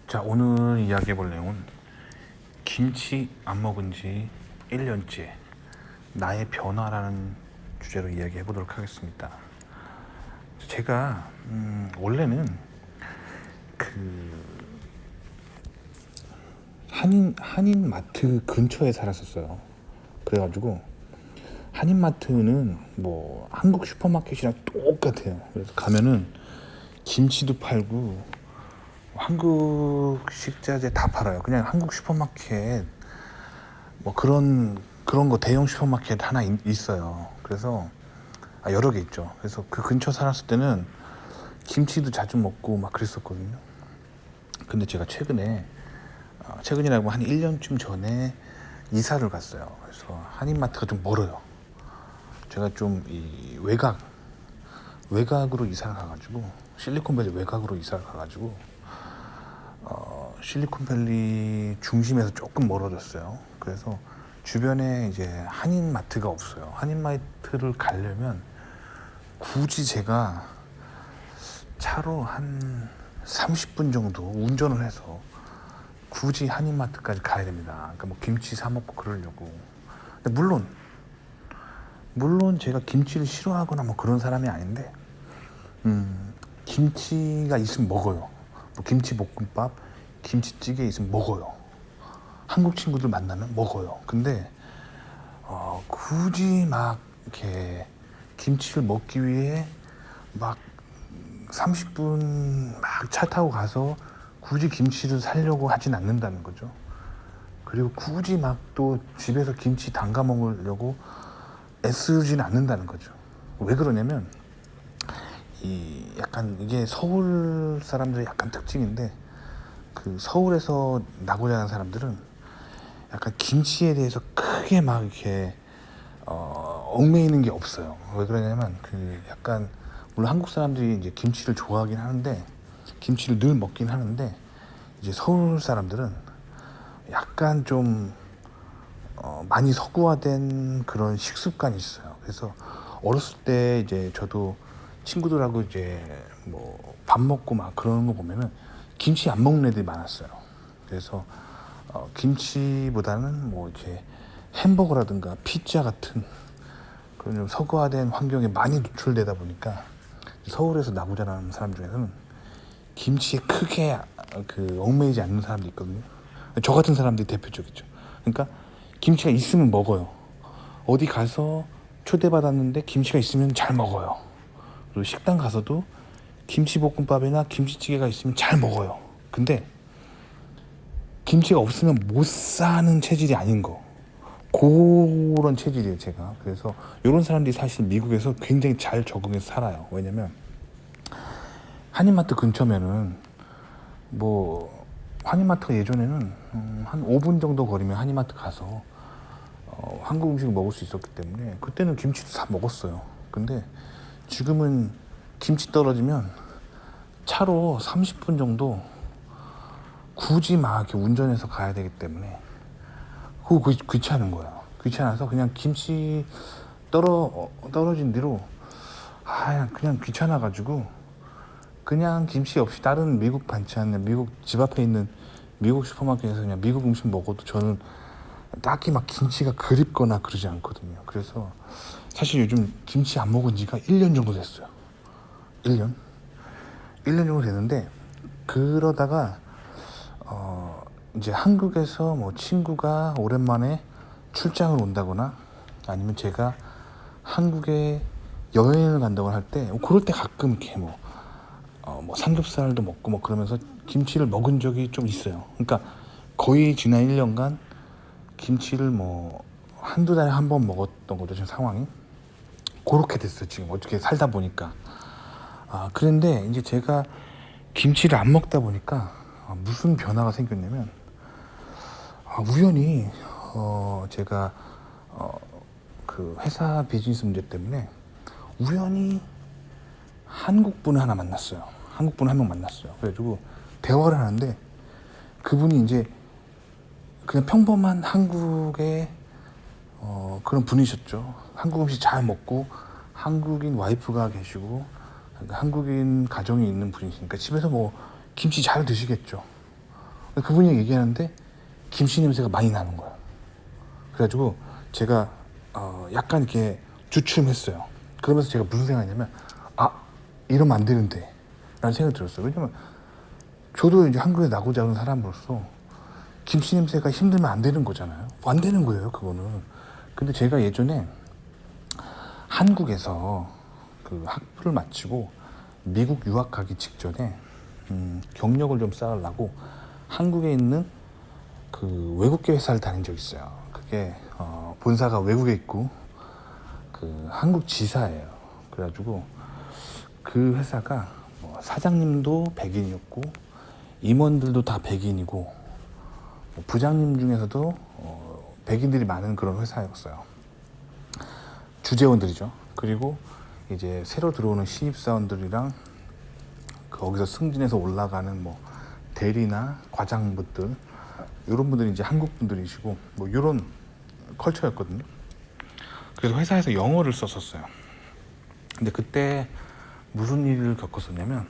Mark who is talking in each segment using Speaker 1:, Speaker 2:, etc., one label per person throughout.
Speaker 1: 자, 오늘 이야기해 볼 내용은 김치 안 먹은 지 1년째 나의 변화라는 주제로 이야기해 보도록 하겠습니다. 제가 원래는 그 한인마트 근처에 살았었어요. 그래가지고 한인마트는 뭐 한국 슈퍼마켓이랑 똑같아요. 그래서 가면은 김치도 팔고 한국 식자재 다 팔아요. 그냥 한국 슈퍼마켓 뭐 그런 거 대형 슈퍼마켓 하나 있어요. 그래서 여러 개 있죠. 그래서 그 근처 살았을 때는 김치도 자주 먹고 막 그랬었거든요. 근데 제가 최근이라고 한 1년쯤 전에 이사를 갔어요. 그래서 한인마트가 좀 멀어요. 제가 좀 이 외곽으로 이사를 가가지고 실리콘밸리 외곽으로 이사를 가가지고 실리콘밸리 중심에서 조금 멀어졌어요. 그래서 주변에 이제 한인마트가 없어요. 한인마트를 가려면 굳이 제가 차로 한 30분 정도 운전을 해서 굳이 한인마트까지 가야 됩니다. 그러니까 뭐 김치 사 먹고 그러려고. 근데 물론 제가 김치를 싫어하거나 뭐 그런 사람이 아닌데 김치가 있으면 먹어요. 뭐 김치볶음밥, 김치찌개 있으면 먹어요. 한국 친구들 만나면 먹어요. 근데 굳이 막 이렇게 김치를 먹기 위해 막 30분 막 차 타고 가서 굳이 김치를 사려고 하진 않는다는 거죠. 그리고 굳이 막 또 집에서 김치 담가 먹으려고 애쓰진 않는다는 거죠. 왜 그러냐면 약간 이게 서울 사람들의 약간 특징인데, 그 서울에서 나고 자란 사람들은 약간 김치에 대해서 크게 막 이렇게 얽매이는 게 없어요. 왜 그러냐면 그 약간 물론 한국 사람들이 이제 김치를 좋아하긴 하는데, 김치를 늘 먹긴 하는데, 이제 서울 사람들은 약간 좀 많이 서구화된 그런 식습관이 있어요. 그래서 어렸을 때 이제 저도 친구들하고 이제 뭐 밥 먹고 막 그러는 거 보면은 김치 안 먹는 애들이 많았어요. 그래서 김치보다는 뭐 이렇게 햄버거라든가 피자 같은 그런 좀 서구화된 환경에 많이 노출되다 보니까 서울에서 나고 자라는 사람 중에서는 김치에 크게 얽매이지 않는 사람도 있거든요. 저 같은 사람들이 대표적이죠. 그러니까 김치가 있으면 먹어요. 어디 가서 초대받았는데 김치가 있으면 잘 먹어요. 그리고 식당 가서도 김치볶음밥이나 김치찌개가 있으면 잘 먹어요. 근데 김치가 없으면 못 사는 체질이 아닌 거, 그런 체질이에요 제가. 그래서 이런 사람들이 사실 미국에서 굉장히 잘 적응해서 살아요. 왜냐면 한인마트 근처면은 뭐 한인마트가 예전에는 한 5분 정도 거리면 한인마트 가서 한국 음식을 먹을 수 있었기 때문에 그때는 김치도 다 먹었어요. 근데 지금은 김치 떨어지면 차로 30분 정도 굳이 막 이렇게 운전해서 가야 되기 때문에 그거 귀찮은 거예요. 귀찮아서 그냥 김치 떨어진 뒤로 그냥 귀찮아가지고 그냥 김치 없이 다른 미국 반찬, 미국 집 앞에 있는 미국 슈퍼마켓에서 그냥 미국 음식 먹어도 저는 딱히 막 김치가 그립거나 그러지 않거든요. 그래서 사실 요즘 김치 안 먹은 지가 1년 정도 됐어요. 1년 정도 됐는데, 그러다가 이제 한국에서 뭐 친구가 오랜만에 출장을 온다거나 아니면 제가 한국에 여행을 간다고 할 때 그럴 때 가끔 이렇게 뭐 삼겹살도 먹고 뭐 그러면서 김치를 먹은 적이 좀 있어요. 그러니까 거의 지난 1년간 김치를 뭐 한두 달에 한 번 먹었던 거죠. 지금 상황이 그렇게 됐어요. 지금 어떻게 살다 보니까. 그런데 이제 제가 김치를 안 먹다 보니까 무슨 변화가 생겼냐면 우연히 제가 그 회사 비즈니스 문제 때문에 우연히 한국 분을 하나 만났어요. 한국 분 한 명 만났어요. 그래가지고 대화를 하는데 그분이 이제 그냥 평범한 한국의 그런 분이셨죠. 한국 음식 잘 먹고 한국인 와이프가 계시고 한국인 가정이 있는 분이시니까 집에서 뭐 김치 잘 드시겠죠. 그분이 얘기하는데 김치 냄새가 많이 나는 거야. 그래가지고 제가 약간 이렇게 주춤했어요. 그러면서 제가 무슨 생각이냐면 이러면 안 되는데 라는 생각이 들었어요. 왜냐면 저도 이제 한국에 나고 자란 사람으로서 김치 냄새가 힘들면 안 되는 거잖아요. 안 되는 거예요, 그거는. 근데 제가 예전에 한국에서 그 학부를 마치고 미국 유학 가기 직전에 경력을 좀 쌓으려고 한국에 있는 그 외국계 회사를 다닌 적이 있어요. 그게 본사가 외국에 있고 그 한국 지사예요. 그래가지고 그 회사가 뭐 사장님도 백인이었고 임원들도 다 백인이고 부장님 중에서도 백인들이 많은 그런 회사였어요. 주재원들이죠. 그리고 이제 새로 들어오는 신입사원들이랑 거기서 승진해서 올라가는 뭐 대리나 과장분들 이런 분들이 이제 한국 분들이시고 뭐 이런 컬처였거든요. 그래서 회사에서 영어를 썼었어요. 근데 그때 무슨 일을 겪었었냐면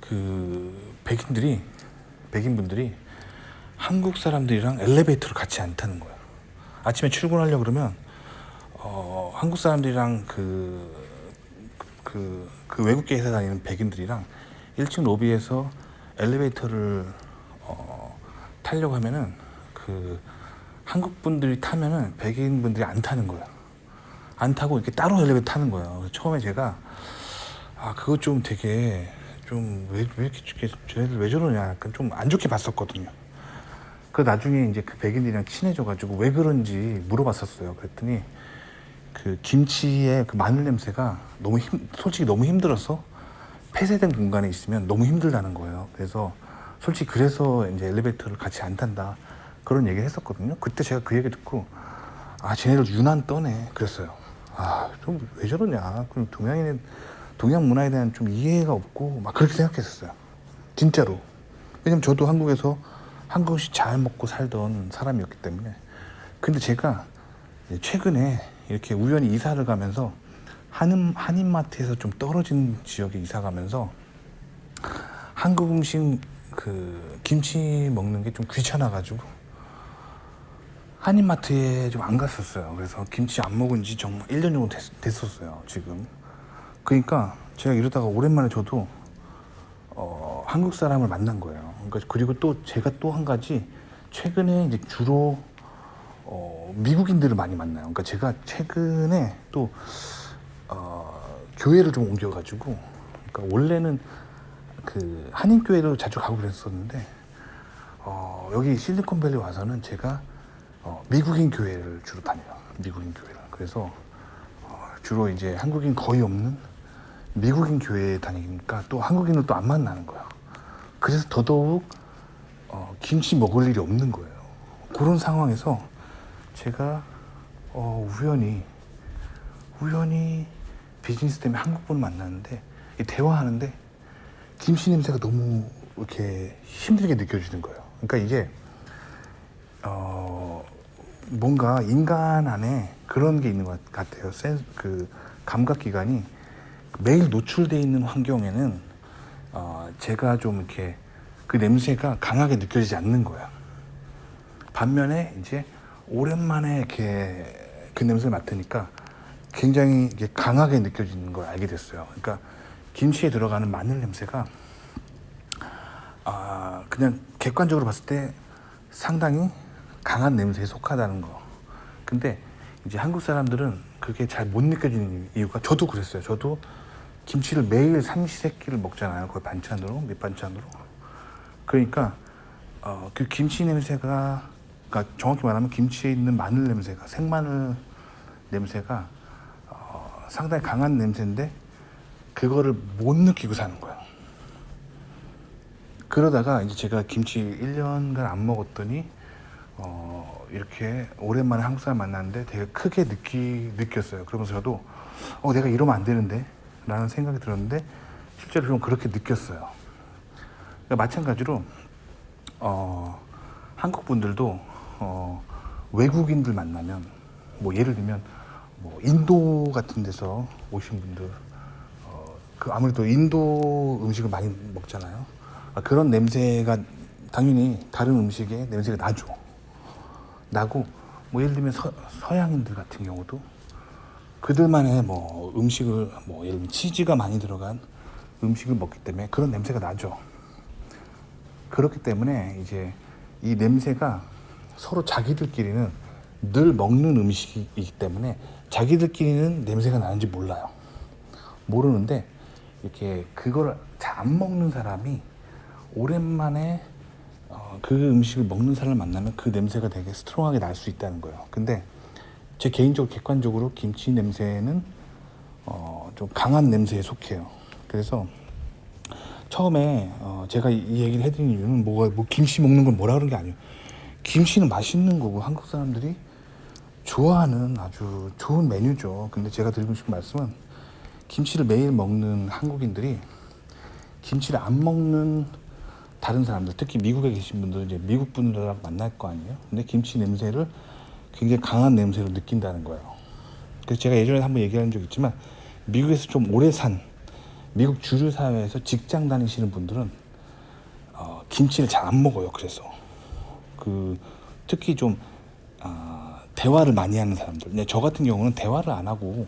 Speaker 1: 그 백인분들이 한국 사람들이랑 엘리베이터를 같이 안 타는 거예요. 아침에 출근하려고 그러면 한국 사람들이랑 그 외국계 회사 다니는 백인들이랑 1층 로비에서 엘리베이터를 타려고 하면은 그 한국 분들이 타면은 백인 분들이 안 타는 거예요. 안 타고 이렇게 따로 엘리베이터 타는 거예요. 그래서 처음에 제가 그거 좀 되게 좀 왜 이렇게 쟤네들 왜 저러냐 약간 좀 안 좋게 봤었거든요. 그 나중에 이제 그 백인들이랑 친해져가지고 왜 그런지 물어봤었어요. 그랬더니 그 김치의 그 마늘 냄새가 솔직히 너무 힘들어서 폐쇄된 공간에 있으면 너무 힘들다는 거예요. 그래서 솔직히 그래서 이제 엘리베이터를 같이 안 탄다 그런 얘기를 했었거든요. 그때 제가 그 얘기 듣고 쟤네들 유난 떠네 그랬어요. 좀 왜 저러냐. 그럼 동양 문화에 대한 좀 이해가 없고 막 그렇게 생각했었어요. 진짜로. 왜냐면 저도 한국에서 한국식 잘 먹고 살던 사람이었기 때문에. 근데 제가 최근에 이렇게 우연히 이사를 가면서 한인마트에서 좀 떨어진 지역에 이사 가면서 한국 음식 그 김치 먹는 게 좀 귀찮아가지고 한인마트에 좀 안 갔었어요. 그래서 김치 안 먹은 지 정말 1년 정도 됐었어요, 지금. 그러니까 제가 이러다가 오랜만에 저도 한국 사람을 만난 거예요. 그러니까 그리고 또 제가 또 한 가지 최근에 이제 주로 미국인들을 많이 만나요. 그러니까 제가 최근에 또 교회를 좀 옮겨가지고, 그러니까 원래는 그 한인 교회를 자주 가고 그랬었는데 여기 실리콘밸리 와서는 제가 미국인 교회를 주로 다녀요. 미국인 교회를. 그래서 주로 이제 한국인 거의 없는 미국인 교회에 다니니까 또 한국인을 또 안 만나는 거예요. 그래서 더더욱 김치 먹을 일이 없는 거예요. 그런 상황에서 제가 우연히 비즈니스 때문에 한국 분을 만났는데 대화하는데 김치 냄새가 너무 이렇게 힘들게 느껴지는 거예요. 그러니까 이게 뭔가 인간 안에 그런 게 있는 것 같아요. 그 감각기관이 매일 노출되어 있는 환경에는 제가 좀 이렇게 그 냄새가 강하게 느껴지지 않는 거예요. 반면에 이제 오랜만에 이렇게 그 냄새를 맡으니까 굉장히 이게 강하게 느껴지는 걸 알게 됐어요. 그러니까 김치에 들어가는 마늘 냄새가 그냥 객관적으로 봤을 때 상당히 강한 냄새에 속하다는 거. 근데 이제 한국 사람들은 그게 잘 못 느껴지는 이유가, 저도 그랬어요. 저도 김치를 매일 삼시세끼를 먹잖아요. 거의 반찬으로, 밑반찬으로. 그러니까 그 김치 냄새가, 그러니까 정확히 말하면 김치에 있는 마늘 냄새가, 생마늘 냄새가 상당히 강한 냄새인데 그거를 못 느끼고 사는 거예요. 그러다가 이제 제가 김치 1년간 안 먹었더니 이렇게 오랜만에 한국 사람 만났는데 되게 크게 느꼈어요. 그러면서 저도 내가 이러면 안 되는데 라는 생각이 들었는데 실제로 좀 그렇게 느꼈어요. 그러니까 마찬가지로 한국 분들도 외국인들 만나면, 뭐 예를 들면 뭐 인도 같은 데서 오신 분들, 그 아무래도 인도 음식을 많이 먹잖아요. 그런 냄새가 당연히 다른 음식에 냄새가 나죠. 나고 뭐 예를 들면 서양인들 같은 경우도 그들만의 뭐 음식을 뭐 예를 들면 치즈가 많이 들어간 음식을 먹기 때문에 그런 냄새가 나죠. 그렇기 때문에 이제 이 냄새가 서로 자기들끼리는 늘 먹는 음식이기 때문에 자기들끼리는 냄새가 나는지 몰라요. 모르는데 이렇게 그걸 잘 안 먹는 사람이 오랜만에 그 음식을 먹는 사람을 만나면 그 냄새가 되게 스트롱하게 날 수 있다는 거예요. 근데 제 개인적으로 객관적으로 김치 냄새는 좀 강한 냄새에 속해요. 그래서 처음에 제가 이 얘기를 해드린 이유는 뭐 김치 먹는 걸 뭐라 그런 게 아니에요. 김치는 맛있는 거고 한국 사람들이 좋아하는 아주 좋은 메뉴죠. 근데 제가 드리고 싶은 말씀은 김치를 매일 먹는 한국인들이 김치를 안 먹는 다른 사람들, 특히 미국에 계신 분들은 이제 미국 분들하고 만날 거 아니에요. 근데 김치 냄새를 굉장히 강한 냄새로 느낀다는 거예요. 그래서 제가 예전에 한번 얘기한 적 있지만 미국에서 좀 오래 산 미국 주류 사회에서 직장 다니시는 분들은 김치를 잘 안 먹어요. 그래서 특히 좀 대화를 많이 하는 사람들. 저 같은 경우는 대화를 안 하고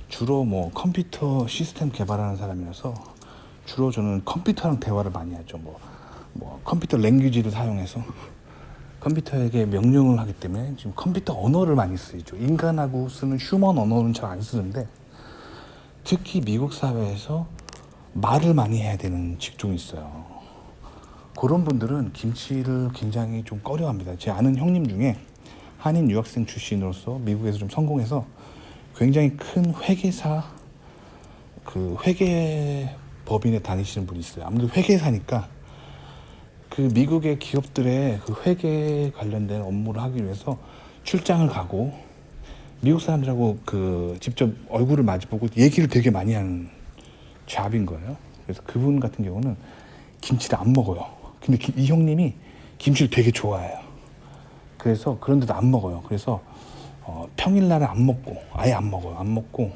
Speaker 1: 주로 뭐 컴퓨터 시스템 개발하는 사람이라서 주로 저는 컴퓨터랑 대화를 많이 하죠. 뭐 컴퓨터 랭귀지를 사용해서 컴퓨터에게 명령을 하기 때문에 지금 컴퓨터 언어를 많이 쓰이죠. 인간하고 쓰는 휴먼 언어는 잘 안 쓰는데 특히 미국 사회에서 말을 많이 해야 되는 직종이 있어요. 그런 분들은 김치를 굉장히 좀 꺼려합니다. 제 아는 형님 중에 한인 유학생 출신으로서 미국에서 좀 성공해서 굉장히 큰 회계사 회계 법인에 다니시는 분이 있어요. 아무래도 회계사니까 그 미국의 기업들의 그 회계 관련된 업무를 하기 위해서 출장을 가고 미국 사람들하고 직접 얼굴을 마주보고 얘기를 되게 많이 하는 잡인 거예요. 그래서 그분 같은 경우는 김치를 안 먹어요. 근데 이 형님이 김치를 되게 좋아해요. 그래서 그런데도 안 먹어요. 그래서 평일날은 안 먹고 아예 안 먹어요. 안 먹고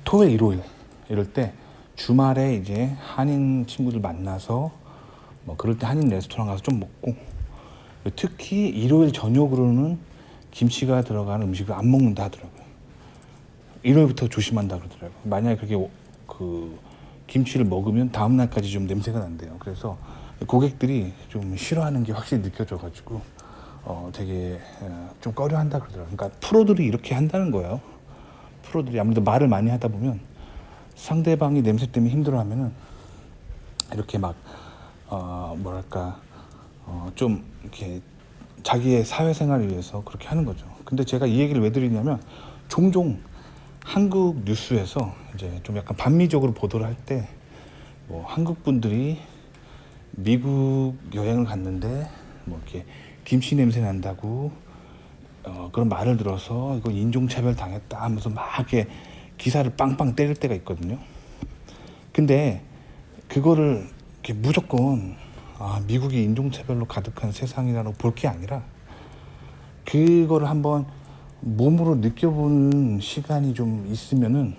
Speaker 1: 토요일, 일요일 이럴 때 주말에 이제 한인 친구들 만나서 뭐 그럴 때 한인 레스토랑 가서 좀 먹고 특히 일요일 저녁으로는 김치가 들어가는 음식을 안 먹는다 하더라고요. 일요일부터 조심한다 그러더라고요. 만약에 그렇게 김치를 먹으면 다음 날까지 좀 냄새가 난대요. 그래서 고객들이 좀 싫어하는 게 확실히 느껴져가지고 되게 좀 꺼려한다 그러더라고요. 그러니까 프로들이 이렇게 한다는 거예요. 프로들이 아무래도 말을 많이 하다 보면 상대방이 냄새 때문에 힘들어하면은 이렇게 막 좀 이렇게 자기의 사회생활을 위해서 그렇게 하는 거죠. 근데 제가 이 얘기를 왜 드리냐면 종종 한국 뉴스에서 이제 좀 약간 반미적으로 보도를 할 때 뭐 한국 분들이 미국 여행을 갔는데 뭐 이렇게 김치 냄새 난다고 그런 말을 들어서 이거 인종차별 당했다 하면서 막 이렇게 기사를 빵빵 때릴 때가 있거든요. 근데 그거를 이렇게 무조건 미국이 인종차별로 가득한 세상이라고 볼 게 아니라 그거를 한번 몸으로 느껴보는 시간이 좀 있으면은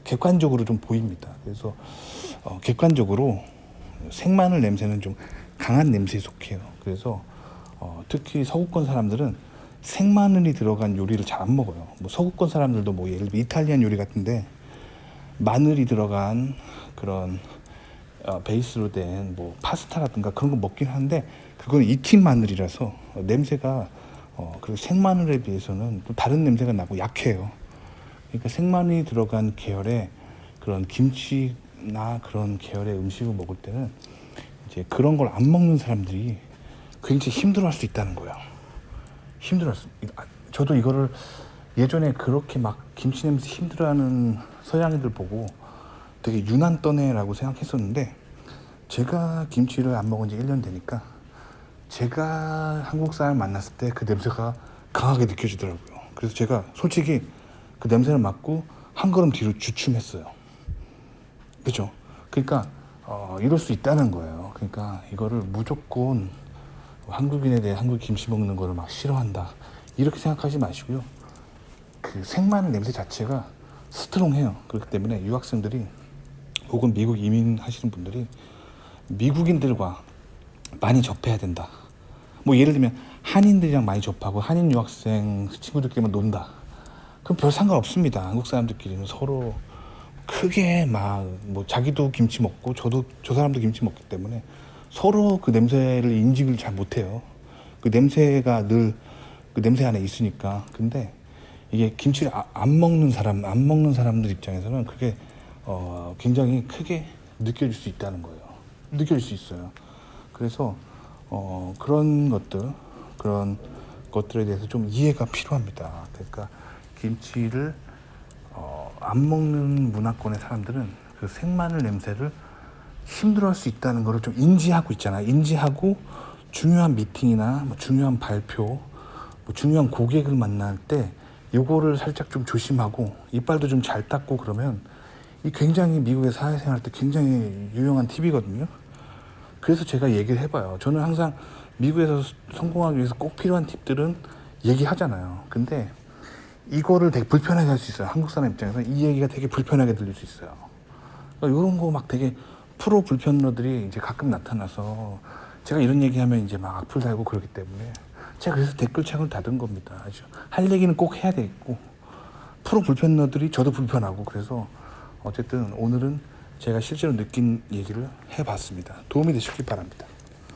Speaker 1: 객관적으로 좀 보입니다. 그래서 객관적으로 생마늘 냄새는 좀 강한 냄새에 속해요. 그래서 특히 서구권 사람들은 생마늘이 들어간 요리를 잘 안 먹어요. 뭐 서구권 사람들도 뭐 예를 들어 이탈리안 요리 같은데 마늘이 들어간 그런 베이스로 된 뭐 파스타라든가 그런 거 먹긴 하는데 그건 익힌 마늘이라서 냄새가 그리고 생마늘에 비해서는 또 다른 냄새가 나고 약해요. 그러니까 생마늘이 들어간 계열의 그런 김치나 그런 계열의 음식을 먹을 때는 이제 그런 걸 안 먹는 사람들이 굉장히 힘들어할 수 있다는 거예요. 저도 이거를 예전에 그렇게 막 김치 냄새 힘들어하는 서양인들 보고 되게 유난 떠네라고 생각했었는데 제가 김치를 안 먹은 지 1년 되니까 제가 한국 사람 만났을 때 그 냄새가 강하게 느껴지더라고요. 그래서 제가 솔직히 그 냄새를 맡고 한 걸음 뒤로 주춤했어요. 그죠? 그러니까 이럴 수 있다는 거예요. 그러니까 이거를 무조건 한국인에 대해 한국 김치 먹는 거를 막 싫어한다 이렇게 생각하지 마시고요. 그 생마늘 냄새 자체가 스트롱해요. 그렇기 때문에 유학생들이 혹은 미국 이민하시는 분들이 미국인들과 많이 접해야 된다. 뭐 예를 들면 한인들이랑 많이 접하고 한인 유학생 친구들끼리만 논다. 그럼 별 상관없습니다. 한국 사람들끼리는 서로 크게 막 뭐 자기도 김치 먹고 저도 저 사람도 김치 먹기 때문에 서로 그 냄새를 인식을 잘 못해요. 그 냄새가 늘 그 냄새 안에 있으니까. 근데 이게 김치를 안 먹는 사람들 입장에서는 그게 굉장히 크게 느껴질 수 있다는 거예요. 느껴질 수 있어요. 그래서 그런 것들에 대해서 좀 이해가 필요합니다. 그러니까 김치를 안 먹는 문화권의 사람들은 그 생마늘 냄새를 힘들어할 수 있다는 것을 좀 인지하고 있잖아요. 인지하고 중요한 미팅이나 뭐 중요한 발표, 뭐 중요한 고객을 만날 때 요거를 살짝 좀 조심하고 이빨도 좀 잘 닦고 그러면 이 굉장히 미국의 사회생활 때 굉장히 유용한 팁이거든요. 그래서 제가 얘기를 해봐요. 저는 항상 미국에서 성공하기 위해서 꼭 필요한 팁들은 얘기하잖아요. 근데 이거를 되게 불편하게 할 수 있어요. 한국 사람 입장에서 이 얘기가 되게 불편하게 들릴 수 있어요. 그러니까 이런 거 막 되게 프로 불편러들이 이제 가끔 나타나서 제가 이런 얘기하면 이제 막 악플 달고 그러기 때문에 제가 그래서 댓글창을 닫은 겁니다. 아주 할 얘기는 꼭 해야 되겠고 프로 불편러들이 저도 불편하고 그래서 어쨌든 오늘은 제가 실제로 느낀 얘기를 해봤습니다. 도움이 되셨길 바랍니다.